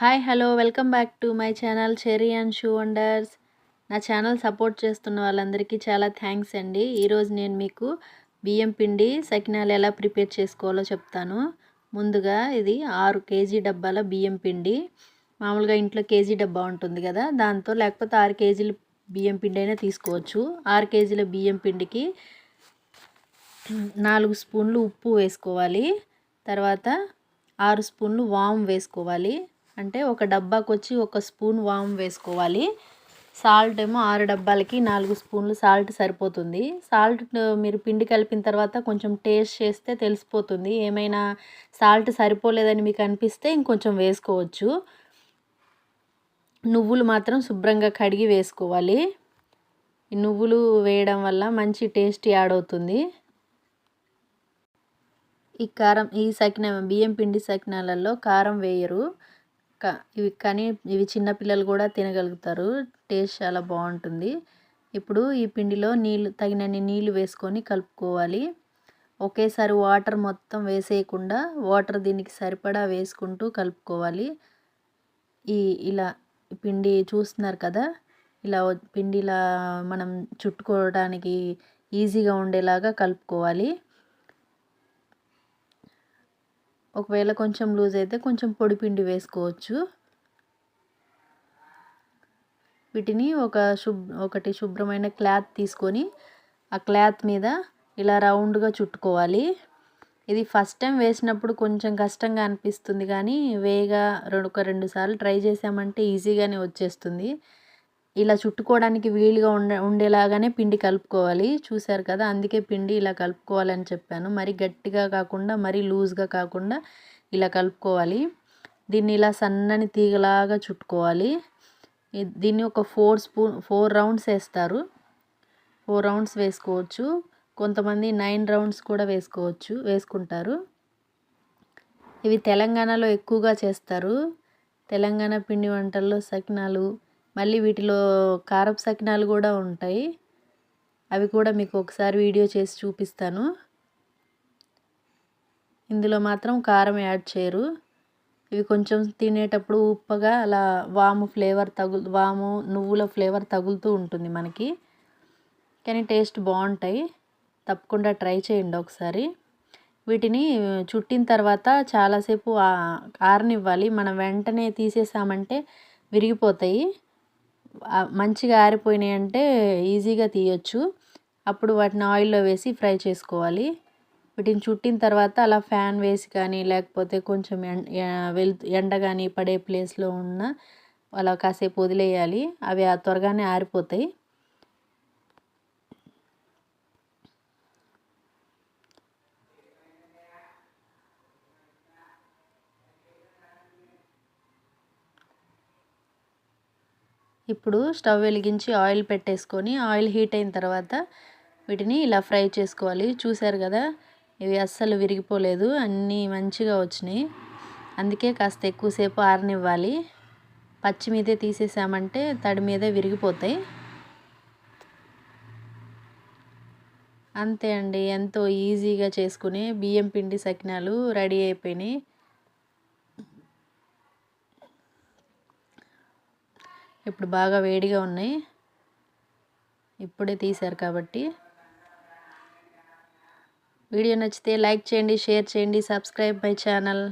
Hi hello welcome back to my channel cherry and shoe wonders. నా channel support చేస్తున్న వాళ్ళందరికీ చాలా thanks అండి. ఈరోజు నేను మీకు బియ్యం పిండి సకినాలు ఎలా ప్రిపేర్ చేసుకోవాలో చెప్తాను. ముందుగా ఇది 6 కేజీ డబ్బాల బియ్యం పిండి. మామూలుగా ఇంట్లో కేజీ డబ్బా ఉంటుంది కదా, దాంతో లేకపోతే 6 కేజీల బియ్యం పిండి అయినా తీసుకోవచ్చు. 6 కేజీల బియ్యం పిండికి 4 స్పూన్లు ఉప్పు వేసుకోవాలి. తర్వాత 6 స్పూన్లు వాము వేసుకోవాలి. అంటే ఒక డబ్బాకి వచ్చి 1 స్పూన్ వాము వేసుకోవాలి. సాల్ట్ ఏమో 6 డబ్బాలకి 4 స్పూన్లు సాల్ట్ సరిపోతుంది. సాల్ట్ మీరు పిండి కలిపిన తర్వాత కొంచెం టేస్ట్ చేస్తే తెలిసిపోతుంది. ఏమైనా సాల్ట్ సరిపోలేదని మీకు అనిపిస్తే ఇంకొంచెం వేసుకోవచ్చు. నువ్వులు మాత్రం శుభ్రంగా కడిగి వేసుకోవాలి. ఈ నువ్వులు వేయడం వల్ల మంచి టేస్ట్ యాడ్ అవుతుంది. ఈ బియ్యం పిండి సకినాలలో కారం వేయరు. ఇవి చిన్నపిల్లలు కూడా తినగలుగుతారు. టేస్ట్ చాలా బాగుంటుంది. ఇప్పుడు ఈ పిండిలో తగినన్ని నీళ్ళు వేసుకొని కలుపుకోవాలి. ఒకేసారి వాటర్ మొత్తం వేసేయకుండా వాటర్ దీనికి సరిపడా వేసుకుంటూ కలుపుకోవాలి. ఇలా పిండి చూస్తున్నారు కదా, పిండి మనం చుట్టుకోవడానికి ఈజీగా ఉండేలాగా కలుపుకోవాలి. ఒకవేళ కొంచెం లూజ్ అయితే కొంచెం పొడి పిండి వేసుకోవచ్చు. వీటిని ఒకటి శుభ్రమైన క్లాత్ తీసుకొని ఆ క్లాత్ మీద ఇలా రౌండ్గా చుట్టుకోవాలి. ఇది ఫస్ట్ టైం వేసినప్పుడు కొంచెం కష్టంగా అనిపిస్తుంది, కానీ ఒక 2 సార్లు ట్రై చేసామంటే ఈజీగానే వచ్చేస్తుంది. ఇలా చుట్టుకోవడానికి వీలుగా ఉండేలాగానే పిండి కలుపుకోవాలి. చూసారు కదా, అందుకే పిండి ఇలా కలుపుకోవాలని చెప్పాను. మరి గట్టిగా కాకుండా మరీ లూజ్గా కాకుండా ఇలా కలుపుకోవాలి. దీన్ని ఇలా సన్నని తీగలాగా చుట్టుకోవాలి. దీన్ని ఒక 4 రౌండ్స్ వేస్తారు. 4 రౌండ్స్ వేసుకోవచ్చు. కొంతమంది 9 రౌండ్స్ కూడా వేసుకుంటారు. ఇవి తెలంగాణలో ఎక్కువగా చేస్తారు. తెలంగాణ పిండి వంటల్లో సకినాలు, మళ్ళీ వీటిలో కారపు సకినాలు కూడా ఉంటాయి. అవి కూడా మీకు ఒకసారి వీడియో చేసి చూపిస్తాను. ఇందులో మాత్రం కారం యాడ్ చేయరు. ఇవి కొంచెం తినేటప్పుడు ఉప్పగా అలా వాము నువ్వుల ఫ్లేవర్ తగులుతూ ఉంటుంది మనకి, కానీ టేస్ట్ బాగుంటాయి. తప్పకుండా ట్రై చేయండి ఒకసారి. వీటిని చుట్టిన తర్వాత చాలాసేపు ఆరనివ్వాలి. మనం వెంటనే తీసేసామంటే విరిగిపోతాయి. మంచిగా ఆరిపోయినాయి అంటే ఈజీగా తీయొచ్చు. అప్పుడు వాటిని ఆయిల్లో వేసి ఫ్రై చేసుకోవాలి. వీటిని చుట్టిన తర్వాత అలా ఫ్యాన్ వేసి కానీ, లేకపోతే కొంచెం ఎండ కానీ పడే ప్లేస్లో అలా కాసేపు వదిలేయాలి. అవి త్వరగానే ఆరిపోతాయి. ఇప్పుడు స్టవ్ వెలిగించి ఆయిల్ పెట్టేసుకొని ఆయిల్ హీట్ అయిన తర్వాత వీటిని ఇలా ఫ్రై చేసుకోవాలి. చూసారు కదా, ఇవి అస్సలు విరిగిపోలేదు, అన్నీ మంచిగా వచ్చినాయి. అందుకే కాస్త ఎక్కువసేపు ఆరనివ్వాలి. పచ్చి మీదే తీసేసామంటే తడి మీదే విరిగిపోతాయి. అంతే అండి, ఎంతో ఈజీగా చేసుకునే బియ్యం పిండి సకినాలు రెడీ అయిపోయినాయి. ఇప్పుడు బాగా వేడిగా ఉన్నాయి, ఇప్పుడే తీశారు కాబట్టి. వీడియో నచ్చితే లైక్ చేయండి, షేర్ చేయండి, సబ్స్క్రైబ్ మై ఛానల్.